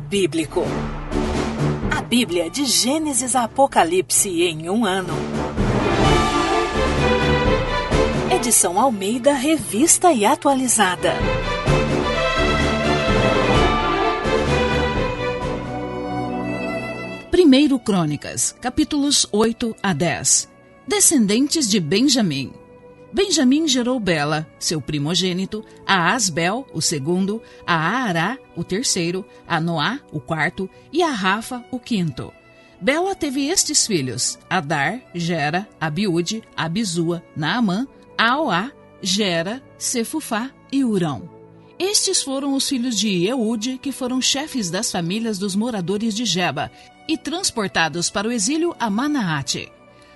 bíblico. A Bíblia de Gênesis a Apocalipse em um ano. Edição Almeida, revista e atualizada. Primeiro Crônicas, capítulos 8 a 10. Descendentes de Benjamim. Benjamim gerou Bela, seu primogênito, a Asbel, o segundo, a Aará, o terceiro, a Noá, o quarto, e a Rafa, o quinto. Bela teve estes filhos: Adar, Gera, Abiúde, Abizua, Naamã, Aoá, Gera, Sefufá e Hurão. Estes foram os filhos de Eude, que foram chefes das famílias dos moradores de Geba e transportados para o exílio a Manaate.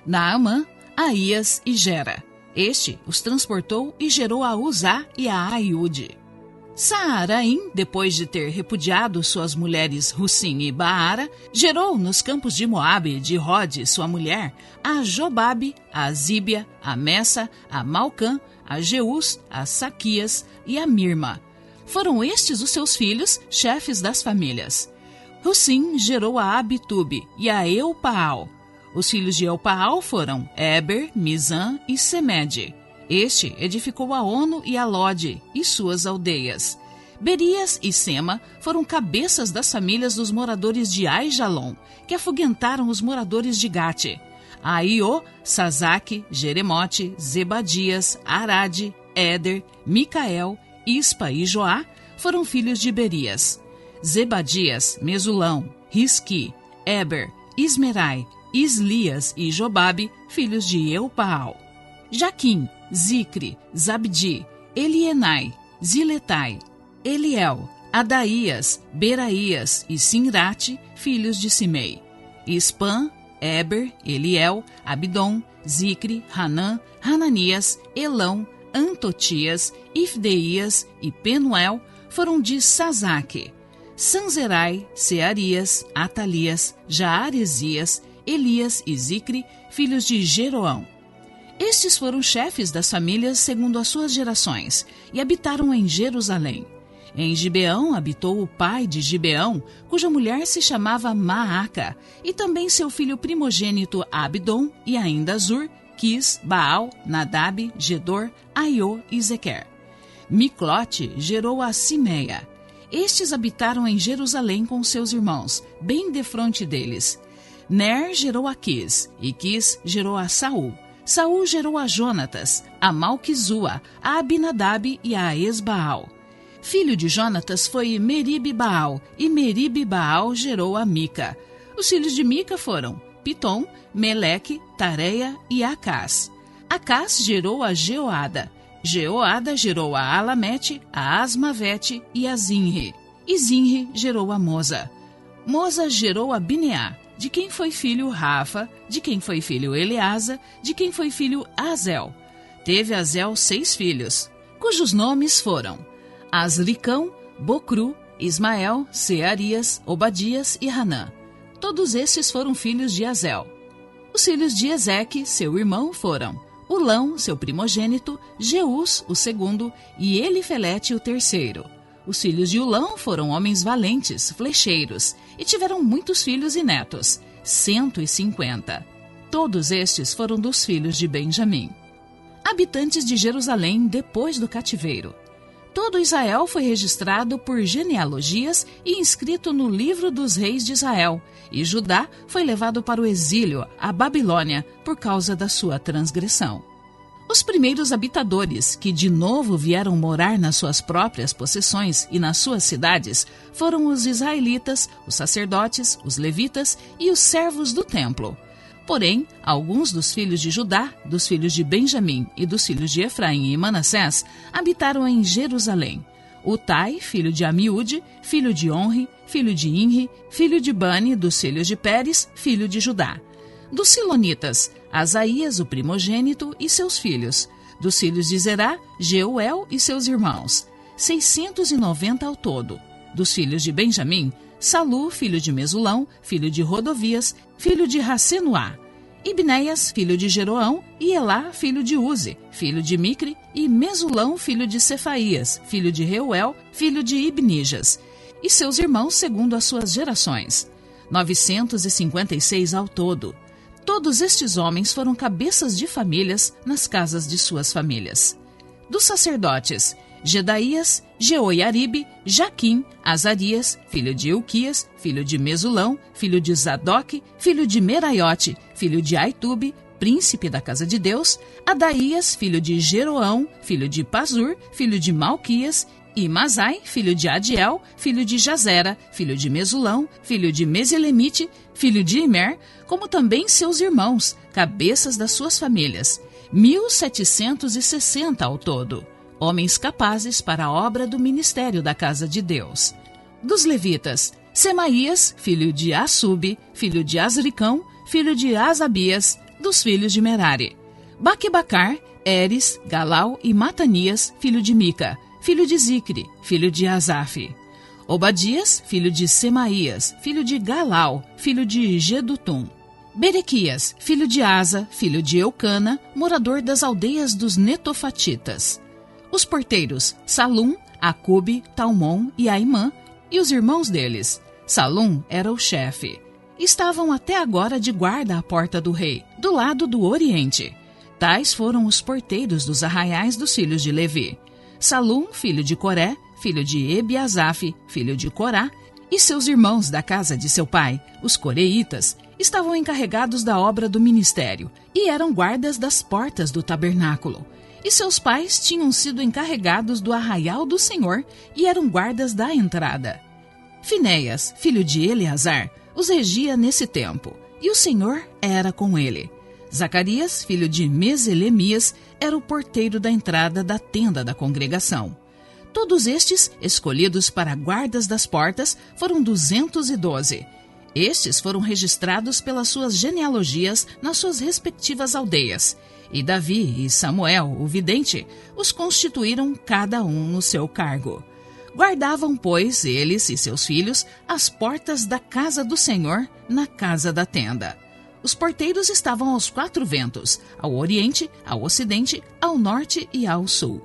Naamã, Aías e Gera. Este os transportou e gerou a Uzá e a Aiúde. Saaraim, depois de ter repudiado suas mulheres Russim e Baara, gerou nos campos de Moabe, de Rode, sua mulher, a Jobabe, a Zíbia, a Messa, a Malcã, a Jeus, a Saquias e a Mirma. Foram estes os seus filhos, chefes das famílias. Russim gerou a Abitube e a Eupaal. Os filhos de Eupaal foram Eber, Mizã e Semede. Este edificou a Ono e a Lode e suas aldeias. Berias e Sema foram cabeças das famílias dos moradores de Aijalon, que afoguentaram os moradores de Gate. Aiô, Sazaque, Jeremote, Zebadias, Arade, Éder, Micael, Ispa e Joá foram filhos de Berias. Zebadias, Mesulão, Risqui, Eber, Ismerai, Islias e Jobabe, filhos de Eupaal. Jaquim, Zicre, Zabdi, Elienai, Ziletai, Eliel, Adaías, Beraías e Sinrate, filhos de Simei. Ispan, Eber, Eliel, Abidom, Zicre, Hanã, Hananias, Elão, Antotias, Ifdeias e Penuel foram de Sazaque. Sanzerai, Searias, Atalias, Jaaresias, Elias e Zicre, filhos de Jeroão. Estes foram chefes das famílias segundo as suas gerações e habitaram em Jerusalém. Em Gibeão habitou o pai de Gibeão, cuja mulher se chamava Maaca, e também seu filho primogênito Abidom e ainda Zur, Quis, Baal, Nadab, Gedor, Aiô e Zequer. Miclote gerou a Simeia. Estes habitaram em Jerusalém com seus irmãos, bem defronte deles. Ner gerou a Quis, e Quis gerou a Saul. Saul gerou a Jonatas, a Malquizua, a Abinadab e a Esbaal. Filho de Jonatas foi Meribe-Baal, e Meribe-Baal gerou a Mica. Os filhos de Mica foram Pitom, Meleque, Tareia e Acás. Acás gerou a Jeoada. Jeoada gerou a Alamete, a Asmavete e a Zinri. E Zinri gerou a Moza. Moza gerou a Bineá, de quem foi filho Rafa, de quem foi filho Eleasa, de quem foi filho Azel. Teve Azel 6 filhos, cujos nomes foram Asricão, Bocru, Ismael, Searias, Obadias e Hanã. Todos estes foram filhos de Azel. Os filhos de Ezeque, seu irmão, foram Ulão, seu primogênito, Jeus, o segundo, e Elifelete, o terceiro. Os filhos de Ulão foram homens valentes, flecheiros, e tiveram muitos filhos e netos, 150. Todos estes foram dos filhos de Benjamim. Habitantes de Jerusalém depois do cativeiro. Todo Israel foi registrado por genealogias e inscrito no livro dos reis de Israel, e Judá foi levado para o exílio, a Babilônia, por causa da sua transgressão. Os primeiros habitadores, que de novo vieram morar nas suas próprias possessões e nas suas cidades, foram os israelitas, os sacerdotes, os levitas e os servos do templo. Porém, alguns dos filhos de Judá, dos filhos de Benjamim e dos filhos de Efraim e Manassés habitaram em Jerusalém. Utai, filho de Amiúde, filho de Onri, filho de Inri, filho de Bani, dos filhos de Pérez, filho de Judá. Dos Silonitas, Asaías, o primogênito, e seus filhos. Dos filhos de Zerá, Jeuel e seus irmãos. 690 ao todo. Dos filhos de Benjamim, Salu, filho de Mesulão, filho de Rodovias, filho de Rassenuá. Ibneias, filho de Jeroão, e Elá, filho de Uze, filho de Micre, e Mesulão, filho de Cefaías, filho de Reuel, filho de Ibnijas. e seus irmãos segundo as suas gerações. 956 ao todo. Todos estes homens foram cabeças de famílias nas casas de suas famílias. Dos sacerdotes, Jedaías, Jeoiaribe, Jaquim, Azarias, filho de Ilquias, filho de Mesulão, filho de Zadoque, filho de Meraiote, filho de Aitube, príncipe da casa de Deus, Adaías, filho de Jeroão, filho de Pazur, filho de Malquias, e Masai, filho de Adiel, filho de Jazera, filho de Mesulão, filho de Mesilemite, filho de Imer, como também seus irmãos, cabeças das suas famílias, 1.760 ao todo, homens capazes para a obra do ministério da casa de Deus. Dos levitas, Semaías, filho de Assube, filho de Azricão, filho de Asabias, dos filhos de Merari, Baquebacar, Eres, Galau e Matanias, filho de Mica, filho de Zicre, filho de Asaf. Obadias, filho de Semaías, filho de Galau, filho de Gedutum. Berequias, filho de Asa, filho de Eucana, morador das aldeias dos Netofatitas. Os porteiros, Salum, Acube, Talmon e Aimã, e os irmãos deles. Salum era o chefe. Estavam até agora de guarda à porta do rei, do lado do oriente. Tais foram os porteiros dos arraiais dos filhos de Levi. Salum, filho de Coré, filho de Ebiasaf, filho de Corá, e seus irmãos da casa de seu pai, os coreitas, estavam encarregados da obra do ministério e eram guardas das portas do tabernáculo. E seus pais tinham sido encarregados do arraial do Senhor e eram guardas da entrada. Finéias, filho de Eleazar, os regia nesse tempo, e o Senhor era com ele. Zacarias, filho de Meselemias, era o porteiro da entrada da tenda da congregação. Todos estes, escolhidos para guardas das portas, foram 212. Estes foram registrados pelas suas genealogias nas suas respectivas aldeias. E Davi e Samuel, o vidente, os constituíram cada um no seu cargo. Guardavam, pois, eles e seus filhos as portas da casa do Senhor na casa da tenda. Os porteiros estavam aos 4 ventos, ao oriente, ao ocidente, ao norte e ao sul.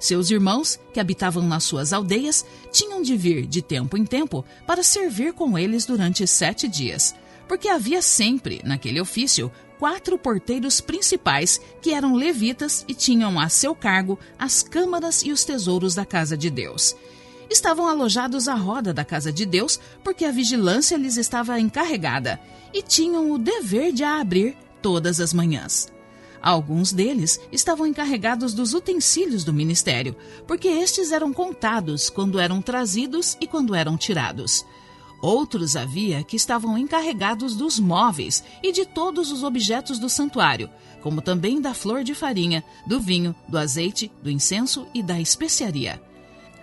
Seus irmãos, que habitavam nas suas aldeias, tinham de vir de tempo em tempo para servir com eles durante 7 dias, porque havia sempre, naquele ofício, 4 porteiros principais que eram levitas e tinham a seu cargo as câmaras e os tesouros da casa de Deus. Estavam alojados à roda da casa de Deus, porque a vigilância lhes estava encarregada, e tinham o dever de a abrir todas as manhãs. Alguns deles estavam encarregados dos utensílios do ministério, porque estes eram contados quando eram trazidos e quando eram tirados. Outros havia que estavam encarregados dos móveis e de todos os objetos do santuário, como também da flor de farinha, do vinho, do azeite, do incenso e da especiaria.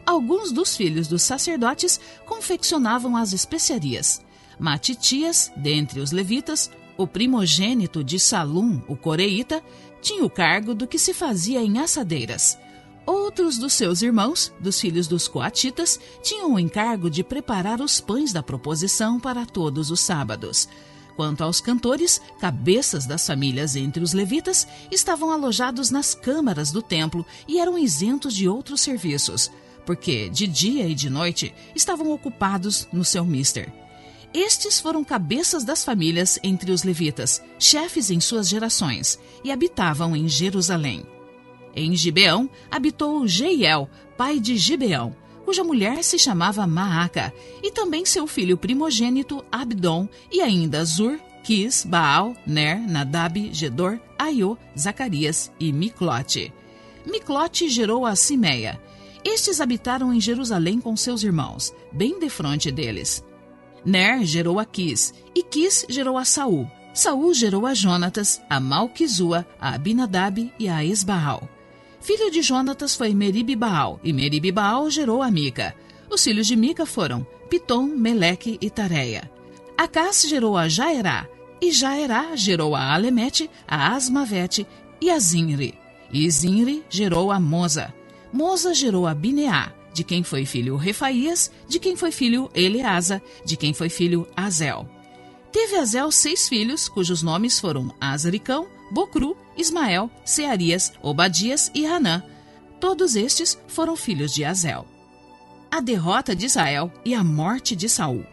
Alguns dos filhos dos sacerdotes confeccionavam as especiarias. Matitias, dentre os levitas, o primogênito de Salum, o coreíta, tinha o cargo do que se fazia em assadeiras. Outros dos seus irmãos, dos filhos dos coatitas, tinham o encargo de preparar os pães da proposição para todos os sábados. Quanto aos cantores, cabeças das famílias entre os levitas, estavam alojados nas câmaras do templo e eram isentos de outros serviços, porque de dia e de noite estavam ocupados no seu mister. Estes foram cabeças das famílias entre os levitas, chefes em suas gerações, e habitavam em Jerusalém. Em Gibeão habitou Jeiel, pai de Gibeão, cuja mulher se chamava Maaca, e também seu filho primogênito Abdom, e ainda Zur, Quis, Baal, Ner, Nadab, Gedor, Aiô, Zacarias e Miclote. Miclote gerou a Simeia. Estes habitaram em Jerusalém com seus irmãos, bem defronte deles. Ner gerou a Quis, e Quis gerou a Saul. Saul gerou a Jonatas, a Malquizua, a Abinadab e a Esbaal. Filho de Jonatas foi Meribe-Baal, e Meribe-Baal gerou a Mica. Os filhos de Mica foram Pitom, Meleque e Tareia. Acás gerou a Jaerá, e Jaerá gerou a Alemete, a Asmavete e a Zinri. E Zinri gerou a Moza. Moza gerou a Bineá, de quem foi filho Refaías, de quem foi filho Eleasa, de quem foi filho Azel. Teve Azel 6 filhos, cujos nomes foram Azricão, Bocru, Ismael, Searias, Obadias e Hanã. Todos estes foram filhos de Azel. a derrota de Israel e a morte de Saul.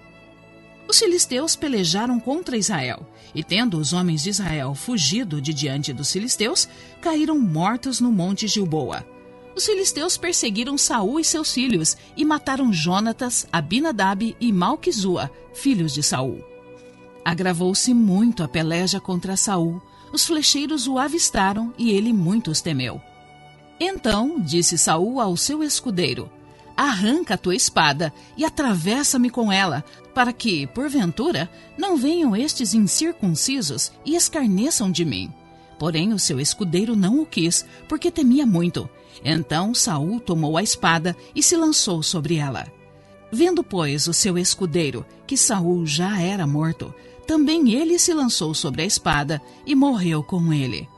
Os filisteus pelejaram contra Israel, e tendo os homens de Israel fugido de diante dos filisteus, caíram mortos no monte Gilboa. Os filisteus perseguiram Saul e seus filhos, e mataram Jonatas, Abinadab e Malquizua, filhos de Saul. Agravou-se muito a peleja contra Saul. Os flecheiros o avistaram, e ele muito os temeu. Então disse Saul ao seu escudeiro: arranca a tua espada e atravessa-me com ela, para que, porventura, não venham estes incircuncisos e escarneçam de mim. Porém o seu escudeiro não o quis, porque temia muito. Então Saul tomou a espada e se lançou sobre ela. Vendo, pois, o seu escudeiro que Saul já era morto, também ele se lançou sobre a espada e morreu com ele.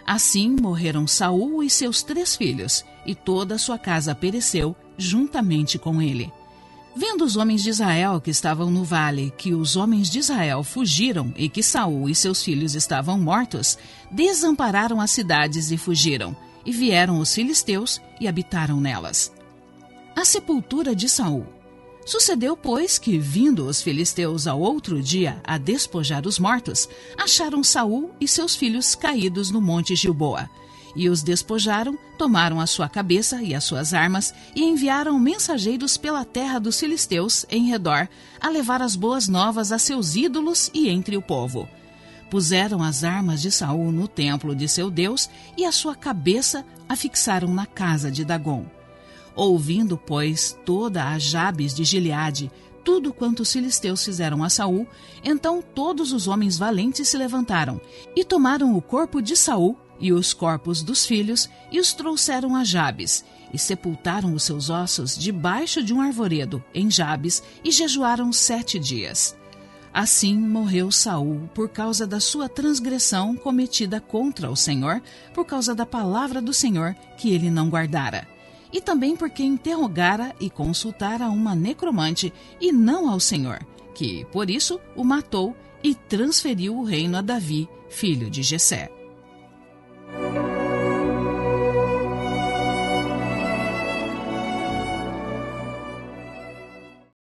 Assim morreram Saul e seus 3 filhos, e toda a sua casa pereceu juntamente com ele. Vendo os homens de Israel que estavam no vale, que os homens de Israel fugiram e que Saul e seus filhos estavam mortos, desampararam as cidades e fugiram, e vieram os filisteus e habitaram nelas. A sepultura de Saul. Sucedeu, pois, que, vindo os filisteus ao outro dia a despojar os mortos, acharam Saul e seus filhos caídos no monte Gilboa. E os despojaram, tomaram a sua cabeça e as suas armas, e enviaram mensageiros pela terra dos filisteus em redor, a levar as boas novas a seus ídolos e entre o povo. Puseram as armas de Saul no templo de seu Deus, e a sua cabeça a fixaram na casa de Dagom. Ouvindo, pois, toda a Jabes de Gileade, tudo quanto os filisteus fizeram a Saul, então todos os homens valentes se levantaram, e tomaram o corpo de Saul e os corpos dos filhos, e os trouxeram a Jabes, e sepultaram os seus ossos debaixo de um arvoredo, em Jabes, e jejuaram 7 dias. Assim morreu Saul por causa da sua transgressão cometida contra o Senhor, por causa da palavra do Senhor que ele não guardara. E também porque interrogara e consultara uma necromante, e não ao Senhor, que, por isso, o matou e transferiu o reino a Davi, filho de Jessé.